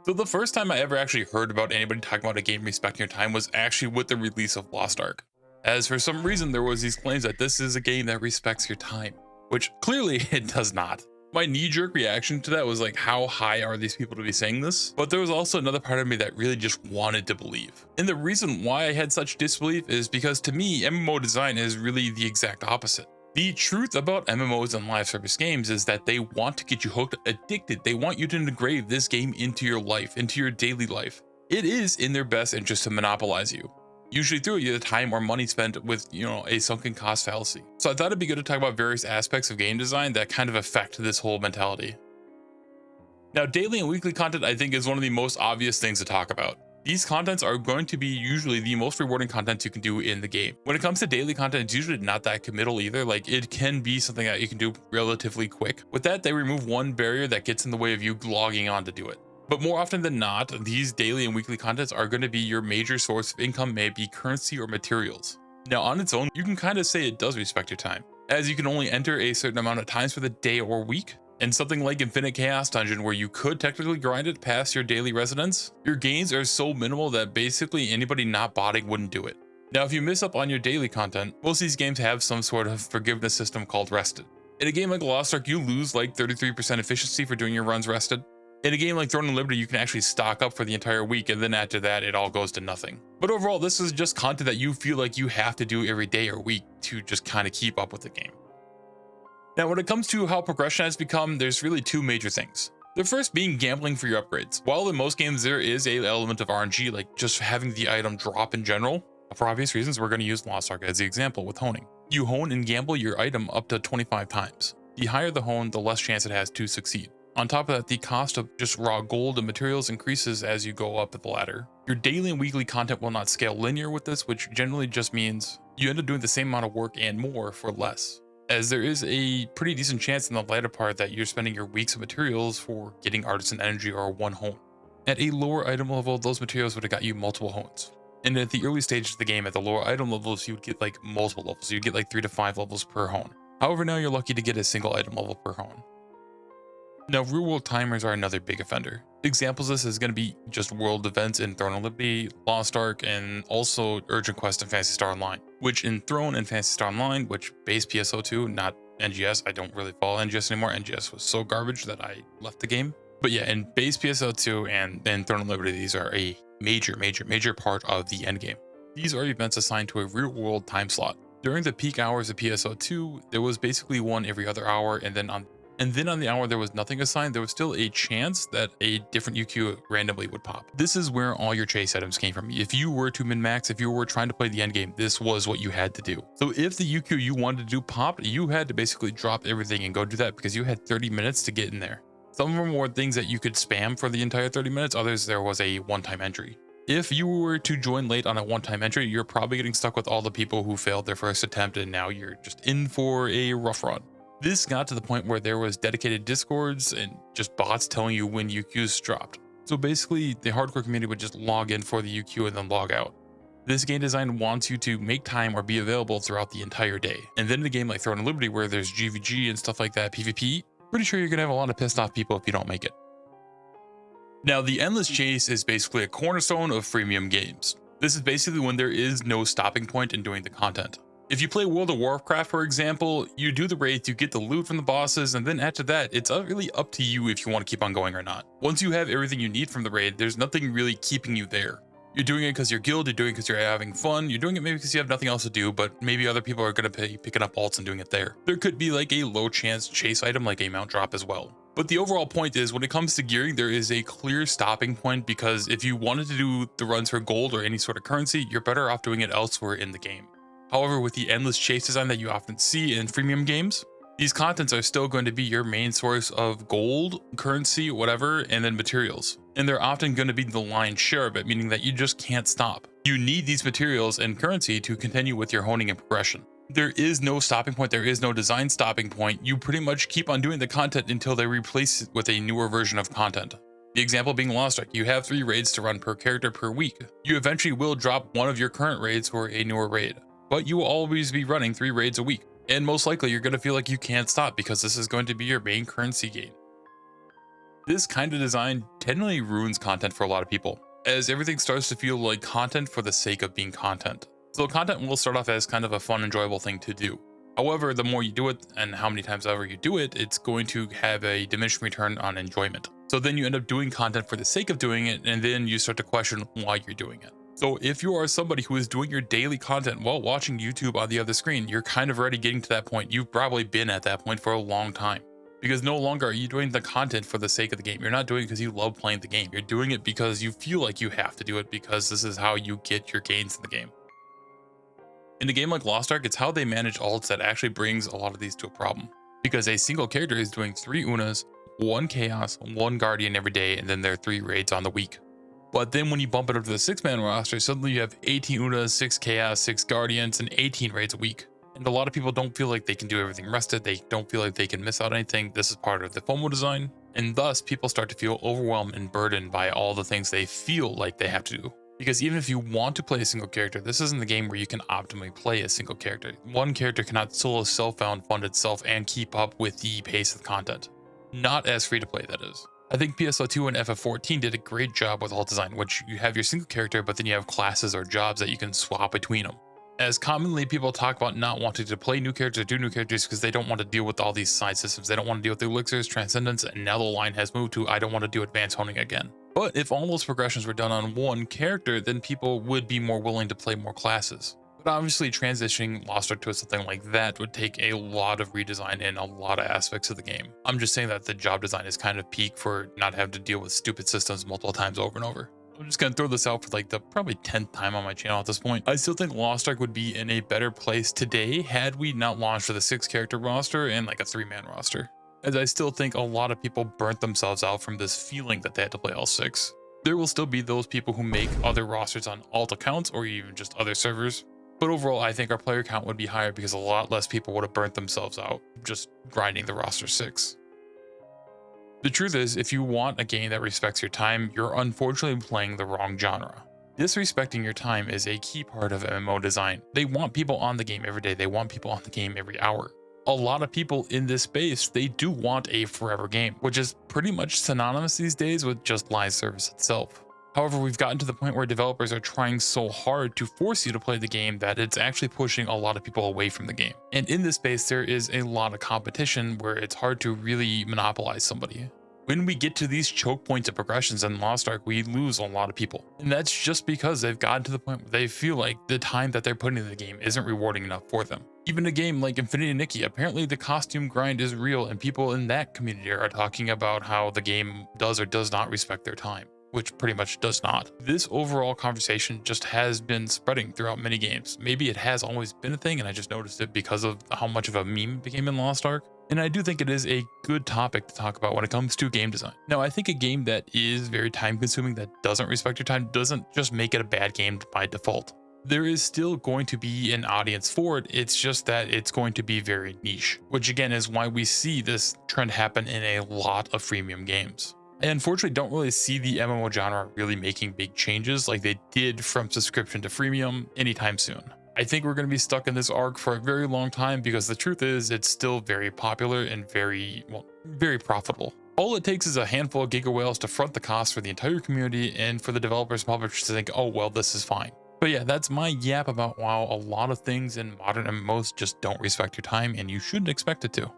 So the first time I ever actually heard about anybody talking about a game respecting your time was actually with the release of Lost Ark. As for some reason there was these claims that this is a game that respects your time, which clearly it does not. My knee-jerk reaction to that was like, how high are these people to be saying this? But there was also another part of me that really just wanted to believe. And the reason why I had such disbelief is because to me, MMO design is really the exact opposite. The truth about MMOs and live service games is that they want to get you hooked, addicted. They want you to engrave this game into your life, into your daily life. It is in their best interest to monopolize you, usually through either time or money spent with, a sunken cost fallacy. So I thought it'd be good to talk about various aspects of game design that kind of affect this whole mentality. Now, daily and weekly content I think is one of the most obvious things to talk about. These contents are going to be usually the most rewarding content you can do in the game. When it comes to daily content, it's usually not that committal either. Like, it can be something that you can do relatively quick. With that, they remove one barrier that gets in the way of you logging on to do it. But more often than not, these daily and weekly contents are going to be your major source of income, maybe currency or materials. Now, on its own, you can kind of say it does respect your time, as you can only enter a certain amount of times for the day or week. And something like Infinite Chaos Dungeon, where you could technically grind it past your daily residence, your gains are so minimal that basically anybody not botting wouldn't do it. Now, if you miss up on your daily content, most of these games have some sort of forgiveness system called rested. In a game like Lost Ark, you lose like 33% efficiency for doing your runs rested. In a game like Throne and Liberty, you can actually stock up for the entire week, and then after that, it all goes to nothing. But overall, this is just content that you feel like you have to do every day or week to just kind of keep up with the game. Now, when it comes to how progression has become, there's really two major things. The first being gambling for your upgrades. While in most games there is an element of RNG, like just having the item drop in general, for obvious reasons we're going to use Lost Ark as the example with honing. You hone and gamble your item up to 25 times. The higher the hone, the less chance it has to succeed. On top of that, the cost of just raw gold and materials increases as you go up the ladder. Your daily and weekly content will not scale linear with this, which generally just means you end up doing the same amount of work and more for less, as there is a pretty decent chance in the latter part that you're spending your weeks of materials for getting artisan energy or one hone. At a lower item level, those materials would have got you multiple hones. And at the early stages of the game, at the lower item levels, you would get like multiple levels. You'd get like 3 to 5 levels per hone. However, now you're lucky to get a single item level per hone. Now, real world timers are another big offender. Examples of this is going to be just world events in Throne and Liberty, Lost Ark, and also Urgent Quest and Phantasy Star Online. Which in Throne and Phantasy Star Online, which base PSO2, not NGS, I don't really follow NGS anymore. NGS was so garbage that I left the game. But yeah, in base PSO2 and then Throne and Liberty, these are a major part of the endgame. These are events assigned to a real world time slot. During the peak hours of PSO2, there was basically one every other hour, and then on the hour there was nothing assigned, there was still a chance that a different UQ randomly would pop. This is where all your chase items came from. If you were to min-max, if you were trying to play the end game, this was what you had to do. So if the UQ you wanted to do popped, you had to basically drop everything and go do that because you had 30 minutes to get in there. Some of them were things that you could spam for the entire 30 minutes, others there was a one-time entry. If you were to join late on a one-time entry, you're probably getting stuck with all the people who failed their first attempt and now you're just in for a rough run. This got to the point where there was dedicated discords and just bots telling you when UQs dropped. So basically, the hardcore community would just log in for the UQ and then log out. This game design wants you to make time or be available throughout the entire day. And then in a game like Throne and Liberty, where there's GVG and stuff like that, PvP, pretty sure you're gonna have a lot of pissed off people if you don't make it. Now, the Endless Chase is basically a cornerstone of freemium games. This is basically when there is no stopping point in doing the content. If you play World of Warcraft, for example, you do the raids, you get the loot from the bosses, and then after that, it's really up to you if you want to keep on going or not. Once you have everything you need from the raid, there's nothing really keeping you there. You're doing it because you're guild, you're doing it because you're having fun, you're doing it maybe because you have nothing else to do, but maybe other people are going to be picking up alts and doing it there. There could be like a low chance chase item like a mount drop as well. But the overall point is, when it comes to gearing, there is a clear stopping point, because if you wanted to do the runs for gold or any sort of currency, you're better off doing it elsewhere in the game. However, with the endless chase design that you often see in freemium games, these contents are still going to be your main source of gold, currency, whatever, and then materials. And they're often going to be the lion's share of it, meaning that you just can't stop. You need these materials and currency to continue with your honing and progression. There is no stopping point, there is no design stopping point. You pretty much keep on doing the content until they replace it with a newer version of content. The example being Lost Ark, you have 3 raids to run per character per week. You eventually will drop one of your current raids for a newer raid, but you will always be running 3 raids a week. And most likely you're going to feel like you can't stop because this is going to be your main currency gain. This kind of design generally ruins content for a lot of people, as everything starts to feel like content for the sake of being content. So content will start off as kind of a fun, enjoyable thing to do. However, the more you do it and how many times ever you do it, it's going to have a diminishing return on enjoyment. So then you end up doing content for the sake of doing it, and then you start to question why you're doing it. So if you are somebody who is doing your daily content while watching YouTube on the other screen, you're kind of already getting to that point. You've probably been at that point for a long time. Because no longer are you doing the content for the sake of the game. You're not doing it because you love playing the game. You're doing it because you feel like you have to do it because this is how you get your gains in the game. In a game like Lost Ark, it's how they manage alts that actually brings a lot of these to a problem. Because a single character is doing 3 Unas, 1 Chaos, 1 Guardian every day, and then there are 3 raids on the week. But then when you bump it up to the 6-man roster, suddenly you have 18 Unas, 6 Chaos, 6 Guardians, and 18 raids a week. And a lot of people don't feel like they can do everything rested. They don't feel like they can miss out anything. This is part of the FOMO design. And thus, people start to feel overwhelmed and burdened by all the things they feel like they have to do. Because even if you want to play a single character, this isn't the game where you can optimally play a single character. One character cannot solo self-found fund itself and keep up with the pace of the content. Not as free to play, that is. I think PSO2 and FF14 did a great job with alt design, which you have your single character, but then you have classes or jobs that you can swap between them. As commonly people talk about not wanting to play new characters or do new characters because they don't want to deal with all these side systems. They don't want to deal with the elixirs, transcendence, and now the line has moved to I don't want to do advanced honing again. But if all those progressions were done on one character, then people would be more willing to play more classes. But obviously transitioning Lost Ark to something like that would take a lot of redesign in a lot of aspects of the game. I'm just saying that the job design is kind of peak for not having to deal with stupid systems multiple times over and over. I'm just gonna throw this out for like the probably 10th time on my channel at this point. I still think Lost Ark would be in a better place today had we not launched with a 6-character roster and like a 3-man roster. As I still think a lot of people burnt themselves out from this feeling that they had to play all 6. There will still be those people who make other rosters on alt accounts or even just other servers. But overall, I think our player count would be higher because a lot less people would have burnt themselves out just grinding the roster 6. The truth is, if you want a game that respects your time, you're unfortunately playing the wrong genre. Disrespecting your time is a key part of MMO design. They want people on the game every day. They want people on the game every hour. A lot of people in this space, they do want a forever game, which is pretty much synonymous these days with just live service itself. However, we've gotten to the point where developers are trying so hard to force you to play the game that it's actually pushing a lot of people away from the game. And in this space, there is a lot of competition where it's hard to really monopolize somebody. When we get to these choke points of progressions in Lost Ark, we lose a lot of people. And that's just because they've gotten to the point where they feel like the time that they're putting in the game isn't rewarding enough for them. Even a game like Infinity Nikki, apparently the costume grind is real and people in that community are talking about how the game does or does not respect their time, which pretty much does not. This overall conversation just has been spreading throughout many games. Maybe it has always been a thing and I just noticed it because of how much of a meme it became in Lost Ark. And I do think it is a good topic to talk about when it comes to game design. Now, I think a game that is very time consuming, that doesn't respect your time, doesn't just make it a bad game by default. There is still going to be an audience for it, it's just that it's going to be very niche, which again is why we see this trend happen in a lot of freemium games. I unfortunately don't really see the MMO genre really making big changes like they did from subscription to freemium anytime soon. I think we're going to be stuck in this arc for a very long time because the truth is it's still very popular and very profitable. All it takes is a handful of giga whales to front the cost for the entire community and for the developers and publishers to think, oh, well, this is fine. But yeah, that's my yap about how a lot of things in modern MMOs just don't respect your time and you shouldn't expect it to.